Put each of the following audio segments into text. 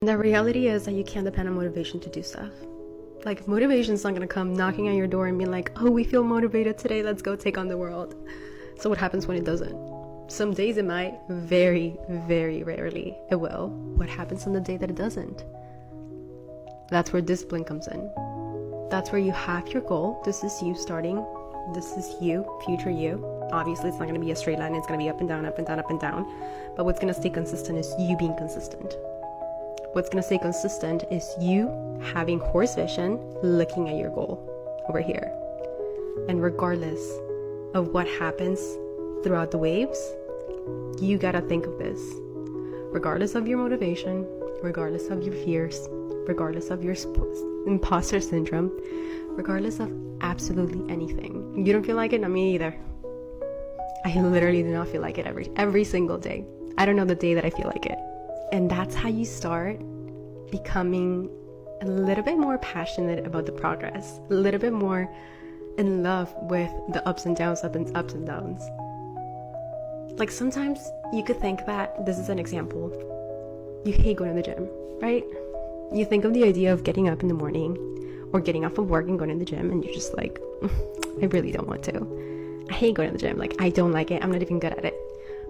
The reality is that you can't depend on motivation to do stuff. Like, motivation's not gonna come knocking on your door and be like, oh, we feel motivated today, let's go take on the world. So what happens when it doesn't? Some days it might, very, very rarely it will. What happens on the day that it doesn't? That's where discipline comes in. That's where you have your goal. This is you starting. This is you, future you. Obviously, it's not gonna be a straight line. It's gonna be up and down, up and down, up and down. But what's gonna stay consistent is you being consistent. What's gonna stay consistent is you having horse vision, looking at your goal over here. And regardless of what happens throughout the waves, you gotta think of this. Regardless of your motivation, regardless of your fears, regardless of your imposter syndrome, regardless of absolutely anything. You don't feel like it? Not me either. I literally do not feel like it every single day. I don't know the day that I feel like it. And that's how you start becoming a little bit more passionate about the progress, a little bit more in love with the ups and downs, ups and downs. Like, sometimes you could think that, this is an example, you hate going to the gym, right? You think of the idea of getting up in the morning or getting off of work and going to the gym, and you're just like, I really don't want to. I hate going to the gym. Like, I don't like it. I'm not even good at it.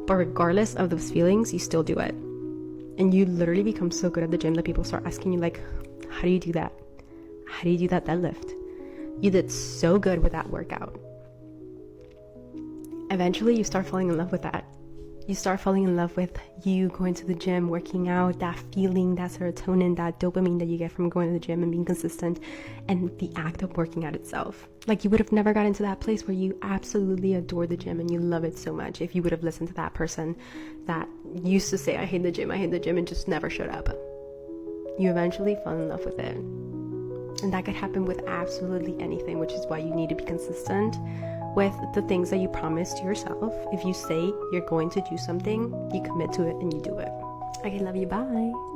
But regardless of those feelings, you still do it. And you literally become so good at the gym that people start asking you, like, how do you do that? How do you do that deadlift? You did so good with that workout. Eventually, you start falling in love with that. You start falling in love with you going to the gym, working out, that feeling, that serotonin, that dopamine that you get from going to the gym and being consistent, and the act of working out itself. Like, you would have never gotten to that place where you absolutely adore the gym and you love it so much if you would have listened to that person that used to say, I hate the gym, and just never showed up. You eventually fall in love with it. And that could happen with absolutely anything, which is why you need to be consistent with the things that you promise to yourself. If you say you're going to do something, you commit to it and you do it. Okay, love you, bye.